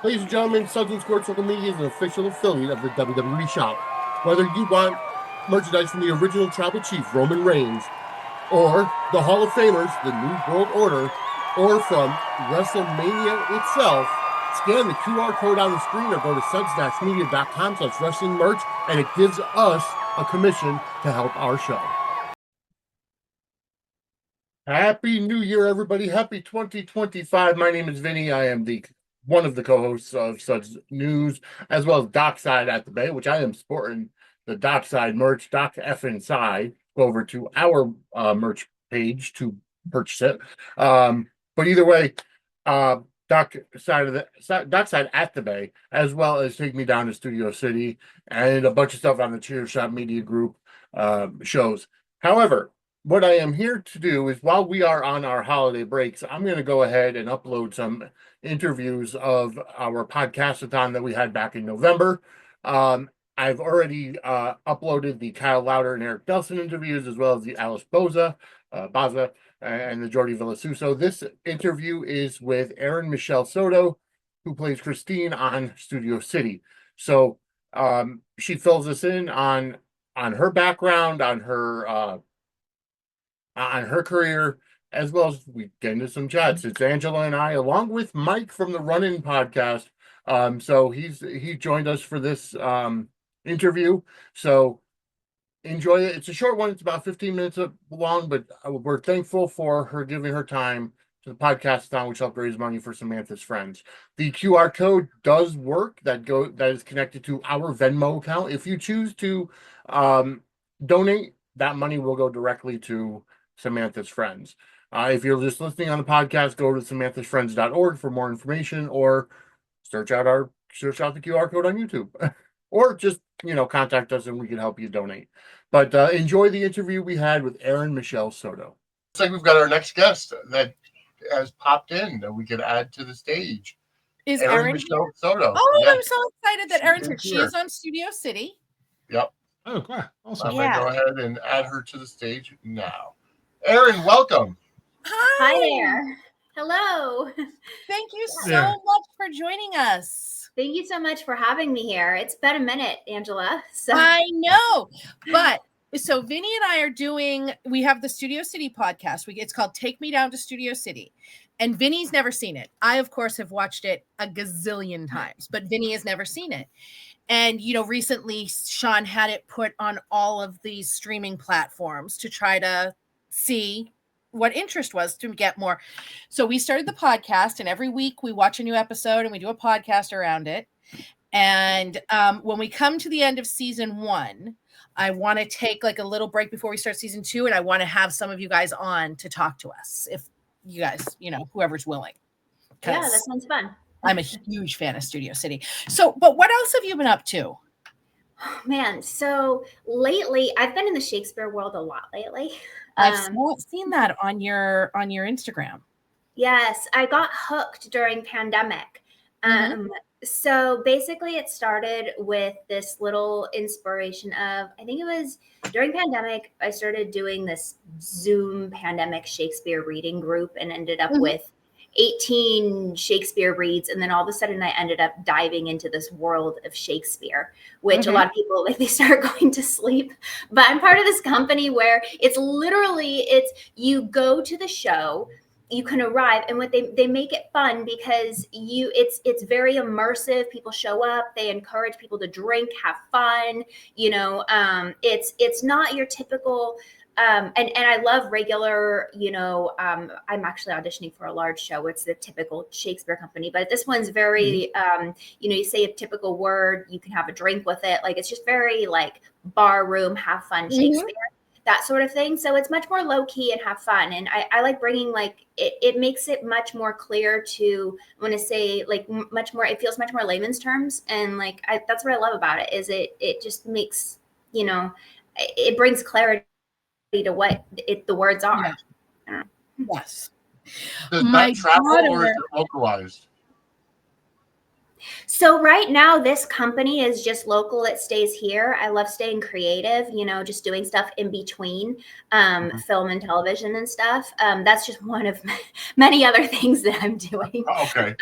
Ladies and gentlemen, Suds Media is an official affiliate of the WWE Shop. Whether you want merchandise from the original Tribal Chief, Roman Reigns, or the Hall of Famers, the New World Order, or from WrestleMania itself, scan the QR code on the screen or go to suds-media.com/wrestling merch, and it gives us a commission to help our show. Happy New Year, everybody. Happy 2025. My name is Vinny. I am one of the co-hosts of Suds News, as well as Dockside at the Bay, which I am sporting the Dockside merch, Doc F inside. Go over to our merch page to purchase it. But either way, Dockside at the Bay, as well as Take Me Down to Studio City and a bunch of stuff on the Cheer Shop Media Group shows. However, what I am here to do is, while we are on our holiday breaks, I'm going to go ahead and upload some interviews of our podcastathon that we had back in November. I've already uploaded the Kyle Louder and Eric Delson interviews, as well as the Alice Baza, and the Jordi Villasuso. This interview is with Erin Michele Soto, who plays Christine on Studio City. So she fills us in on her background, on her career, as well as we get into some chats. It's Angela and I, along with Mike from the Run-In podcast. So he joined us for this interview. So enjoy it. It's a short one. It's about 15 minutes long, but we're thankful for her giving her time to the Podcastathon, which helped raise money for Samantha's friends. The QR code does work. That is connected to our Venmo account. If you choose to donate, that money will go directly to Samantha's friends. If you're just listening on the podcast, go to samanthasfriends.org for more information, or search out the QR code on YouTube, or just contact us and we can help you donate. But enjoy the interview we had with Erin Michele Soto. Looks like we've got our next guest that has popped in that we could add to the stage. Is Erin Michele Soto? Oh, yes. I'm so excited that Erin's here. She is on Studio City. Yep. Oh, cool. Awesome. I'm going to go ahead and add her to the stage now. Erin, welcome. Hi there. Hello. Thank you so much for joining us. Thank you so much for having me here. It's been a minute, Angela. So. I know. But so Vinny and I we have the Studio City podcast. It's called Take Me Down to Studio City. And Vinny's never seen it. I, of course, have watched it a gazillion times, but Vinny has never seen it. And, recently Sean had it put on all of these streaming platforms to try to see what interest was to get more. So we started the podcast, and every week we watch a new episode and we do a podcast around it. And when we come to the end of season 1, I want to take like a little break before we start season 2. And I want to have some of you guys on to talk to us, if you guys, whoever's willing. Yeah, that sounds fun. I'm a huge fan of Studio City. So, but what else have you been up to? Oh, man, so lately, I've been in the Shakespeare world a lot lately. I've seen that on your Instagram. Yes, I got hooked during pandemic. So basically it started with this little inspiration of, I think it was during pandemic, I started doing this Zoom pandemic Shakespeare reading group and ended up with 18 Shakespeare reads. And then all of a sudden I ended up diving into this world of Shakespeare, which a lot of people, they start going to sleep. But I'm part of this company where it's you go to the show, you can arrive, and what they make it fun because it's very immersive. People show up, they encourage people to drink, have fun. It's not your typical and I love regular, I'm actually auditioning for a large show. It's the typical Shakespeare company, but this one's very, you say a typical word, you can have a drink with it. Like, it's just very like bar room, have fun Shakespeare, that sort of thing. So it's much more low key and have fun. And I like bringing it makes it much more clear to, I want to say much more, it feels much more layman's terms. And that's what I love about it is it just makes, it brings clarity to what the words are. Yes. Does that travel or is it localized? So right now, this company is just local. It stays here. I love staying creative, just doing stuff in between film and television and stuff. That's just one of many other things that I'm doing. Okay.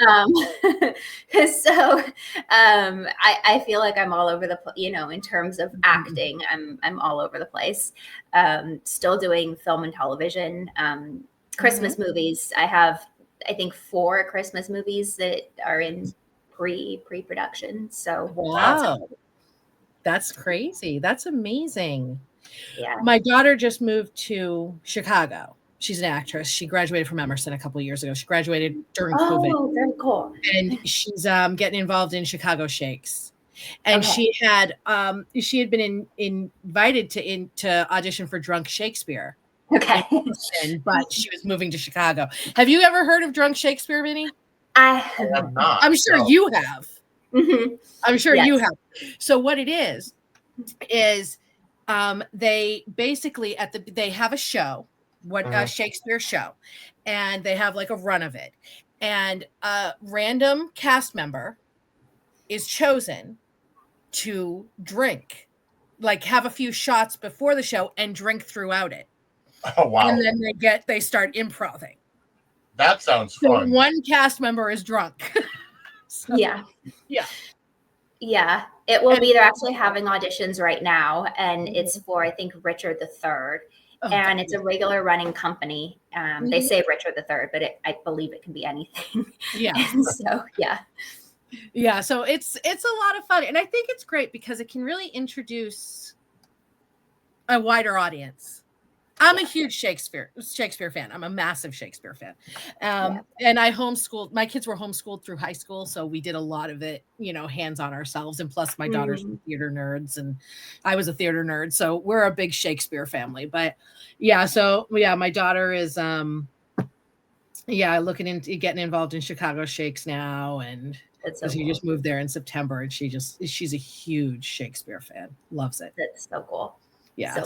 So I feel like I'm all over the in terms of acting, I'm all over the place. Still doing film and television, Christmas movies. I have, I think, 4 Christmas movies that are in pre-production. So Wow. That's crazy. That's amazing. yeah. My daughter just moved to Chicago. She's an actress. She graduated from Emerson a couple of years ago. She graduated during COVID. Oh, very cool. And she's getting involved in Chicago Shakes. And she had been invited to audition for Drunk Shakespeare. Okay. But she was moving to Chicago. Have you ever heard of Drunk Shakespeare, Vinny? I have not. I'm sure you have. Mm-hmm. I'm sure you have. So what it is they basically they have a show, a Shakespeare show, and they have like a run of it, and a random cast member is chosen to drink, like have a few shots before the show and drink throughout it. Oh wow. And then they start improving. That sounds fun. So one cast member is drunk. So, yeah. It will be. They're actually having auditions right now, and it's for, I think, Richard III. And it's a regular running company. They say Richard III, but I believe it can be anything. Yeah. And so yeah. So it's a lot of fun, and I think it's great because it can really introduce a wider audience. I'm a huge Shakespeare fan. I'm a massive Shakespeare fan. And I homeschooled. My kids were homeschooled through high school, so we did a lot of it, hands on ourselves. And plus, my daughters were theater nerds, and I was a theater nerd, so we're a big Shakespeare family. But my daughter is looking into getting involved in Chicago Shakes now, and she just moved there in September, and she's a huge Shakespeare fan, loves it. That's so cool. Yeah.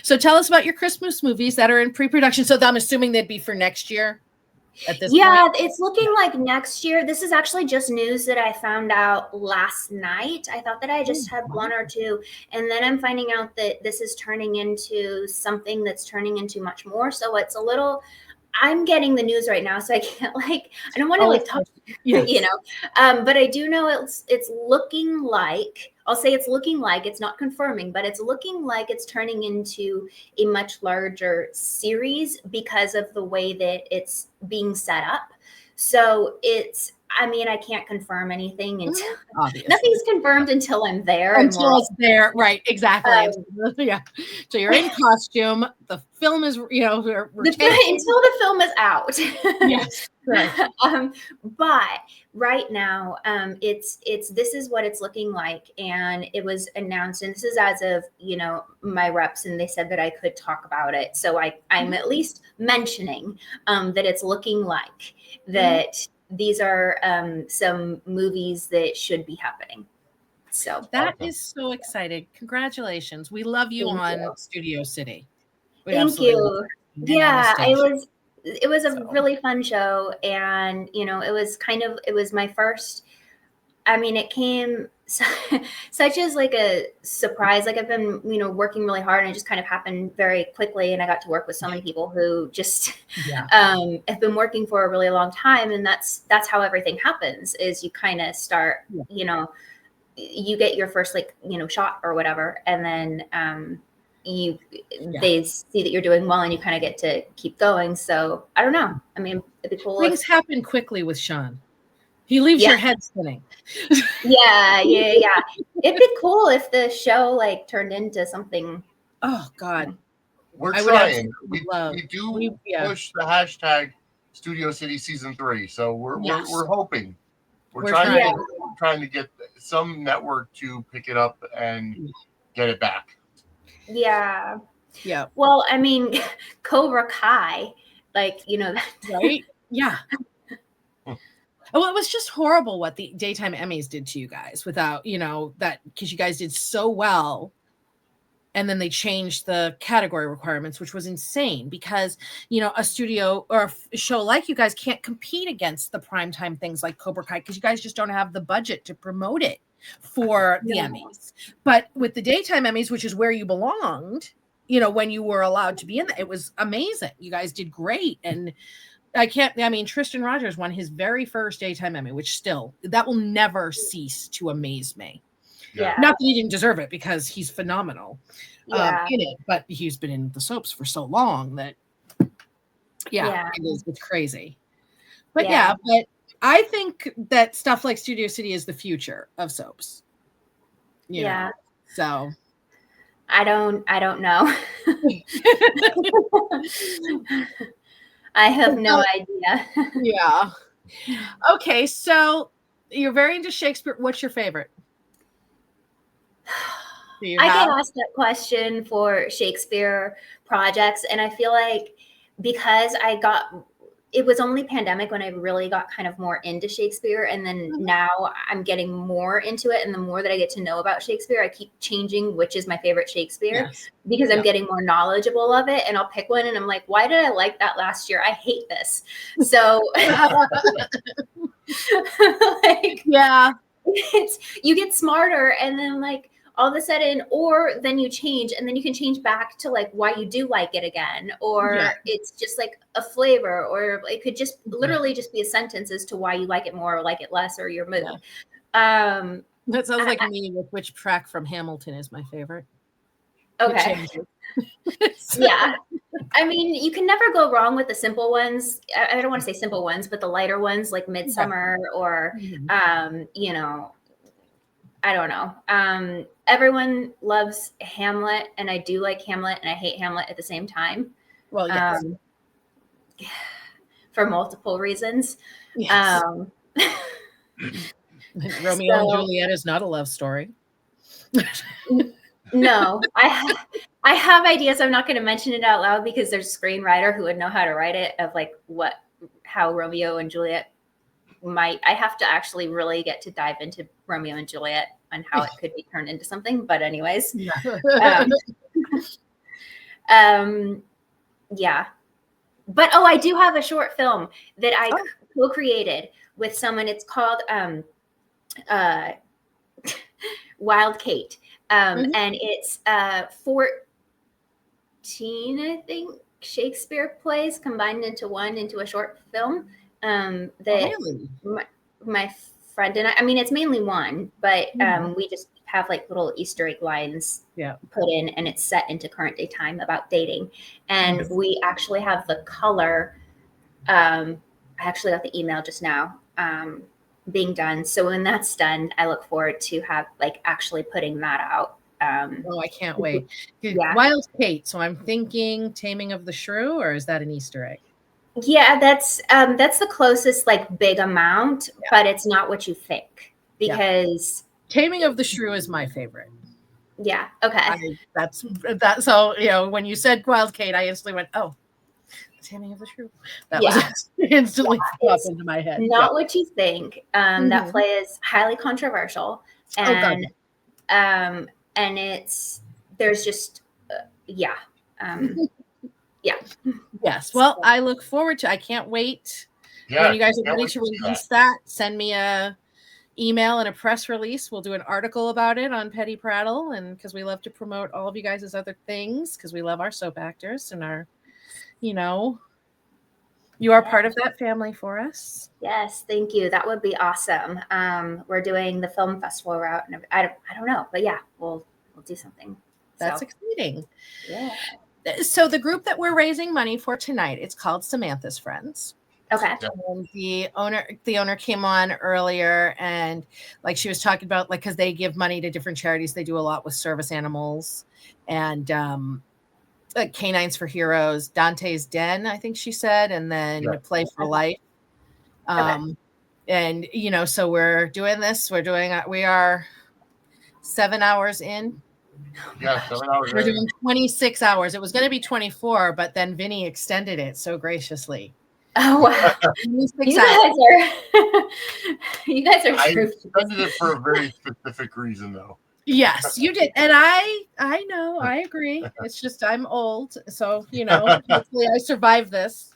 So tell us about your Christmas movies that are in pre-production. So I'm assuming they'd be for next year at this point. It's looking like next year. This is actually just news that I found out last night. I thought that I just had 1 or 2, and then I'm finding out that this is turning into something that's turning into much more. So it's a little, I'm getting the news right now, so I can't I don't want to talk, but I do know it's looking like, I'll say it's looking like, it's not confirming, but it's looking like it's turning into a much larger series because of the way that it's being set up. So I can't confirm anything until nothing's confirmed until I'm there. Until it's there, right? Exactly. So you're in costume. The film is, until the film is out. Yes. Right. But right now, this is what it's looking like, and it was announced, and this is as of my reps, and they said that I could talk about it. So I'm at least mentioning that it's looking like that. These are some movies that should be happening. So that is so exciting. Congratulations. We love you on Studio City. Thank you. Yeah, it was a really fun show, and it was my first, it came such as like a surprise. Like I've been, working really hard, and it just kind of happened very quickly. And I got to work with so many people who just have been working for a really long time. And that's how everything happens, is you kind of start, you get your first shot or whatever. And then they see that you're doing well, and you kind of get to keep going. So I don't know. It'd be cool. Things happen quickly with Sean. He leaves your head spinning. Yeah. It'd be cool if the show turned into something. Oh God. We're trying. We do push the hashtag Studio City Season 3. So we're hoping. We're trying to get some network to pick it up and get it back. Yeah. Yeah. Well, Cobra Kai, right? Yeah. Well, it was just horrible what the daytime Emmys did to you guys without, that, because you guys did so well And then they changed the category requirements, which was insane because, you know, a studio or a show like you guys can't compete against the primetime things like Cobra Kai because you guys just don't have the budget to promote it for the Emmys. But with the daytime Emmys, which is where you belonged, you know, when you were allowed to be in that, it was amazing. You guys did great. And Tristan Rogers won his very first daytime Emmy, which still, that will never cease to amaze me. Yeah. Not that he didn't deserve it because he's phenomenal Yeah. in it, but he's been in the soaps for so long that, it's crazy. But but I think that stuff like Studio City is the future of soaps. You know? So I don't know. I have no idea. Yeah. Okay, so you're very into Shakespeare. What's your favorite? I get asked that question for Shakespeare projects, and I feel like because it was only pandemic when I really got kind of more into Shakespeare, and then now I'm getting more into it, and the more that I get to know about Shakespeare, I keep changing which is my favorite Shakespeare because I'm getting more knowledgeable of it, and I'll pick one, and I'm like, why did I like that last year? I hate this. So you get smarter, and then like all of a sudden, or then you change, and then you can change back to like why you do like it again, or it's just like a flavor, or it could just literally just be a sentence as to why you like it more or like it less, or your mood. That sounds like me with which track from Hamilton is my favorite. Okay. Yeah. I mean, you can never go wrong with the simple ones. I don't want to say simple ones, but the lighter ones like Midsummer or, you know, I don't know. Everyone loves Hamlet, and I do like Hamlet, and I hate Hamlet at the same time. Well, yes. For multiple reasons. Yes. Romeo and Juliet is not a love story. No, I have ideas. I'm not going to mention it out loud because there's a screenwriter who would know how to write it of like how Romeo and Juliet I have to actually really get to dive into Romeo and Juliet and how it could be turned into something. But anyways, yeah. But I do have a short film that I co-created with someone. It's called Wild Kate. And it's 14, I think, Shakespeare plays combined into a short film. That my friend and I mean, it's mainly one, but we just have like little Easter egg lines put in, and it's set into current day time about dating. And we actually have the color. I actually got the email just now being done. So when that's done, I look forward to actually putting that out. I can't wait. Wild Kate. So I'm thinking Taming of the Shrew, or is that an Easter egg? Yeah, that's the closest like big amount, but it's not what you think because Taming of the Shrew is my favorite. Yeah. Okay. That's that. So, you know, when you said Wild Kate, I instantly went, oh, Taming of the Shrew. That was instantly popped into my head. Not what you think. That play is highly controversial, and there's just Yes. Well, I look forward to. I can't wait when you guys are ready to release that. Send me a email and a press release. We'll do an article about it on Petty Prattle, and because we love to promote all of you guys' other things, because we love our soap actors and our, you are part of that family for us. Yes, thank you. That would be awesome. We're doing the film festival route, and I don't know, but yeah, we'll do something. That's exciting. Yeah. So the group that we're raising money for tonight, it's called Samantha's Friends. Okay. And the owner came on earlier, and like she was talking about, like, because they give money to different charities. They do a lot with service animals and like Canines for Heroes, Dante's Den, I think she said, and then Play for Life. And so we're doing this. We are 7 hours in. Yeah, 7 hours. We're doing 26 hours. It was going to be 24, but then Vinny extended it so graciously. Oh wow! You guys are. I extended it for a very specific reason, though. Yes, you did. And I know, I agree. It's just I'm old. So, hopefully I survive this.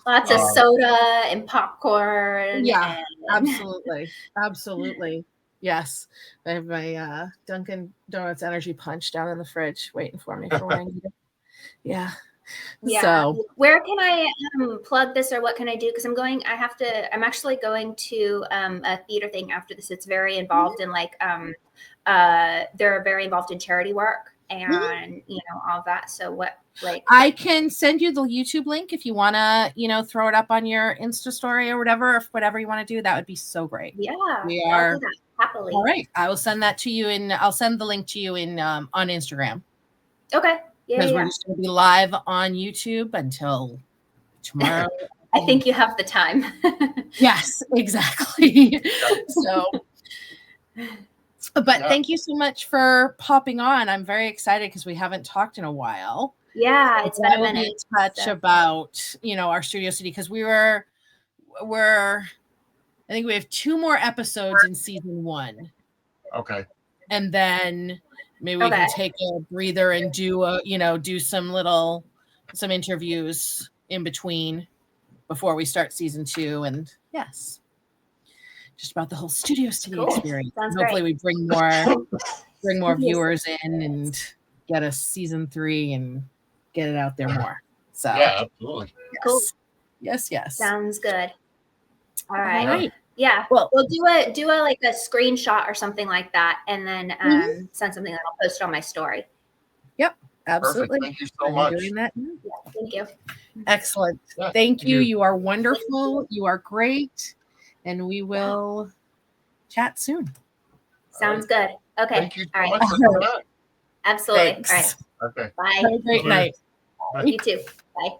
Lots of soda and popcorn. Yeah, and absolutely. Absolutely. Yes. I have my Dunkin' Donuts energy punch down in the fridge waiting for me for when I need it. Yeah. Yeah. So where can I plug this, or what can I do? Because I'm actually going to a theater thing after this. It's very involved in they're very involved in charity work and all of that. So I can send you the YouTube link if you want to, throw it up on your Insta story or whatever, if whatever you want to do, that would be so great. Yeah. We I'll are do that happily. all right. I will send that to you I'll send the link to you on Instagram. Okay. Yeah. Because we're just going to be live on YouTube until tomorrow. I think you have the time. Yes, exactly. So, but thank you so much for popping on. I'm very excited because we haven't talked in a while. Yeah, it's been a minute. Be in touch about our Studio City, because we're I think we have 2 more episodes in season 1. Okay. And then maybe we can take a breather and do some interviews in between before we start season 2. And yes, just about the whole Studio City experience. Sounds hopefully great. we bring more viewers in and get a season 3 and get it out there more. So yeah, absolutely. Yes. Cool. Yes. Sounds good. All right. Yeah. Yeah. Well, we'll do a like a screenshot or something like that, and then send something that I'll post on my story. Yep. Absolutely. Perfect. Thank you so much. Doing that. Yeah, thank you. Excellent. Yeah, thank you. You are wonderful. You are great. And we will chat soon. Sounds good. Okay. Thank you so much for coming on. Absolutely. Thanks. All right. Okay. Bye. Have a great night. You too. Bye.